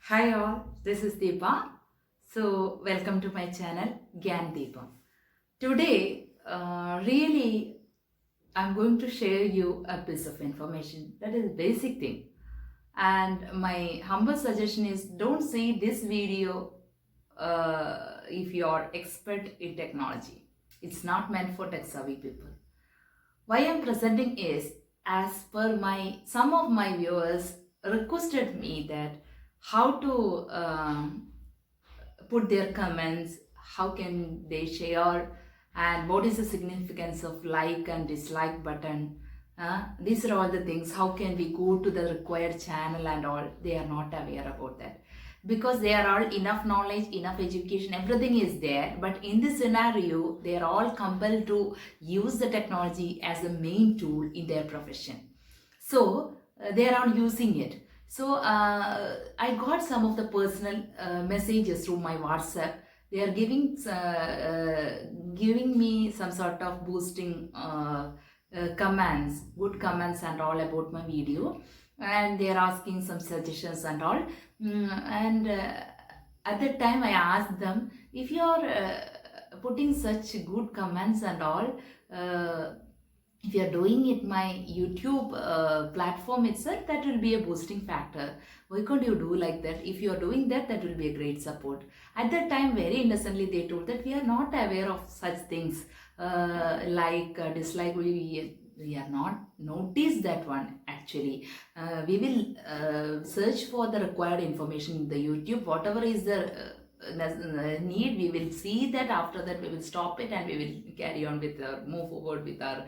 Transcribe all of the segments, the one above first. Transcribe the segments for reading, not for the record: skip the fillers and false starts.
Hi all, this is Deepa. So welcome to my channel Gyan Deepa. Today, really, I'm going to share you a piece of information that is basic thing. And my humble suggestion is don't see this video if you are expert in technology. It's not meant for tech savvy people. Why I'm presenting is as per my some of my viewers requested me that how to put their comments, how can they share, and what is the significance of like and dislike button. These are all the things. How can we go to the required channel and all? They are not aware about that because they are all enough knowledge, enough education, everything is there. But in this scenario, they are all compelled to use the technology as a main tool in their profession. So they are all using it. So I got some of the personal messages through my WhatsApp. They are giving me some sort of boosting commands, good comments and all about my video, and they are asking some suggestions and all. And at that time, I asked them, if you are putting such good comments and all. If you are doing it my YouTube platform itself, that will be a boosting factor. Why can't you do like that? If you are doing that, that will be a great support. At that time, very innocently, they told that we are not aware of such things like dislike. We are not noticed that one actually. We will search for the required information in the YouTube. Whatever is the need, we will see that. After that we will stop it and we will carry on with move forward with our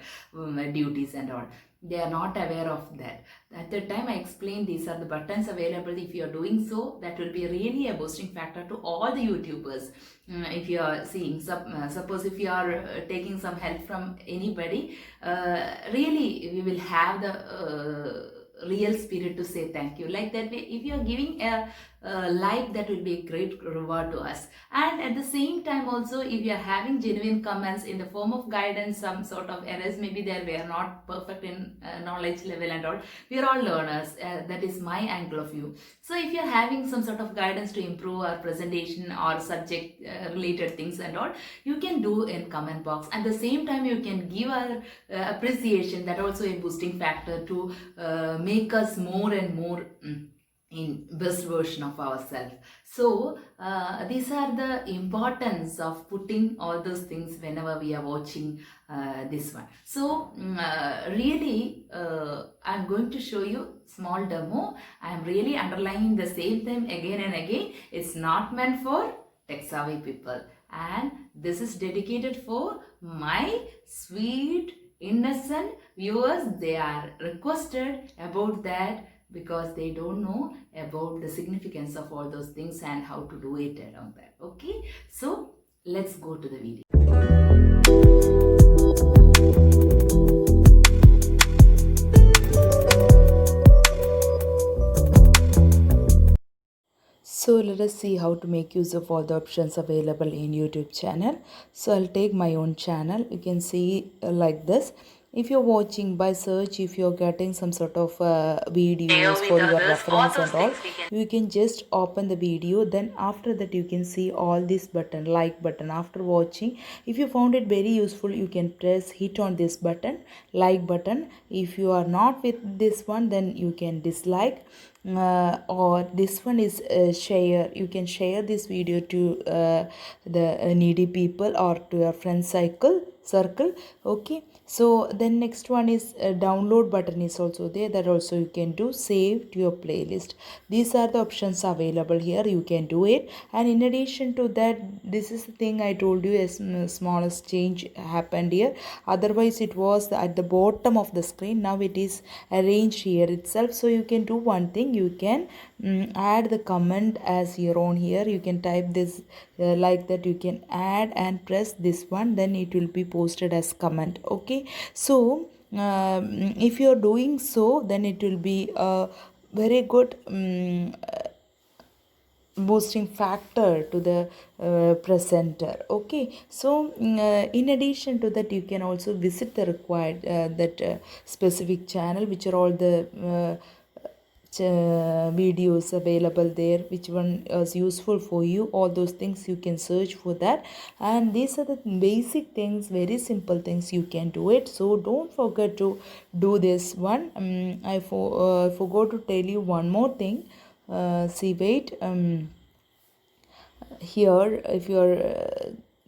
duties and all. They are not aware of that. At that time I explained these are the buttons available. If you are doing so, that will be really a boosting factor to all the YouTubers. If you are seeing suppose if you are taking some help from anybody, really we will have the real spirit to say thank you. Like that way, if you are giving a like, that will be a great reward to us. And at the same time also, if you are having genuine comments in the form of guidance, some sort of errors maybe there, we are not perfect in knowledge level and all, we are all learners. That is my angle of view. So if you are having some sort of guidance to improve our presentation or subject related things and all, you can do in comment box. At the same time, you can give our appreciation. That also a boosting factor to make us more and more in best version of ourselves. So these are the importance of putting all those things whenever we are watching this one. So really I'm going to show you small demo. I am really underlining the same thing again and again. It's not meant for tech savvy people, and this is dedicated for my sweet innocent viewers. They are requested about that because they don't know about the significance of all those things and how to do it around that. Okay, so let's go to the video. So let us see how to make use of all the options available in YouTube channel. So I'll take my own channel. You can see like this. If you're watching by search, if you're getting some sort of videos for your reference and all, you can just open the video. Then after that you can see all this button, like button. After watching, if you found it very useful, you can press hit on this button, like button. If you are not with this one, then you can dislike. Or this one is share. You can share this video to the needy people or to your friend circle. Okay, so then next one is download button is also there. That also you can do. Save to your playlist. These are the options available here. You can do it. And in addition to that, this is the thing I told you, as smallest change happened here. Otherwise it was at the bottom of the screen. Now it is arranged here itself. So you can do one thing. You can add the comment as your own here. You can type this like that. You can add and press this one, then it will be posted as comment. Okay, so if you're doing so, then it will be a very good boosting factor to the presenter. Okay, so in addition to that, you can also visit the required that specific channel, which are all the videos available there, which one is useful for you. All those things you can search for that, and these are the basic things, very simple things, you can do it. So don't forget to do this one. I forgot to tell you one more thing. See, wait, here, if you're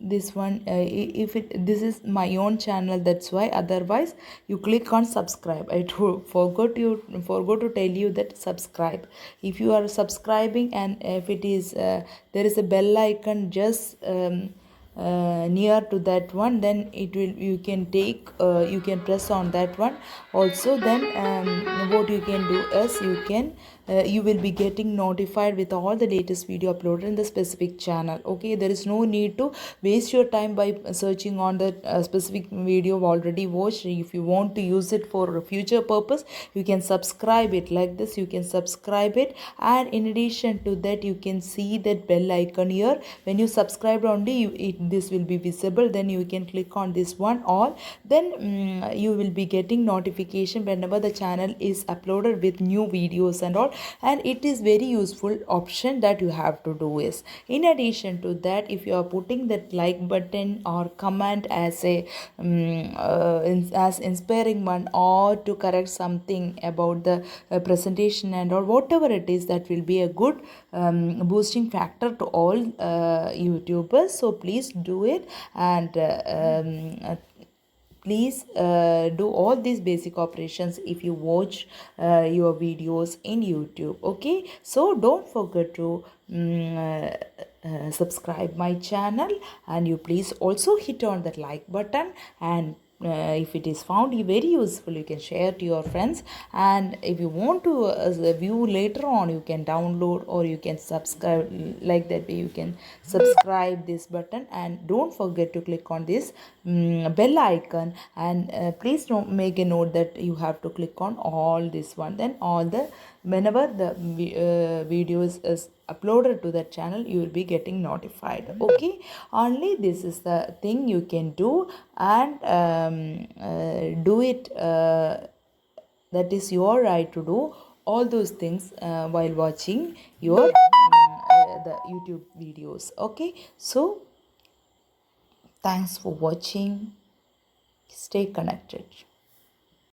this one, if it this is my own channel, that's why. Otherwise you click on subscribe. I forgot to tell you that subscribe. If you are subscribing, and if it is there is a bell icon just near to that one, then it will, you can take, you can press on that one also. Then what you can do is, you will be getting notified with all the latest video uploaded in the specific channel. Okay, there is no need to waste your time by searching on the specific video already watched. If you want to use it for a future purpose, you can subscribe it like this. You can subscribe it, and in addition to that, you can see that bell icon here. When you subscribe only, this will be visible. Then you can click on this one all. Then you will be getting notification whenever the channel is uploaded with new videos and all. And it is very useful option that you have to do is, in addition to that, if you are putting that like button or comment as a as inspiring one, or to correct something about the presentation and or whatever it is, that will be a good boosting factor to all YouTubers. So please do it, and please do all these basic operations if you watch your videos in YouTube. Okay, so don't forget to subscribe my channel, and you please also hit on that like button. And if it is found very useful, you can share to your friends. And if you want to view later on, you can download, or you can subscribe. Like that way you can subscribe this button, and don't forget to click on this bell icon. And please don't make a note that you have to click on all this one. Then all the, whenever the videos is uploaded to that channel, you will be getting notified. Okay, only this is the thing you can do. And do it, that is your right to do all those things while watching your the YouTube videos. Okay, so thanks for watching. Stay connected.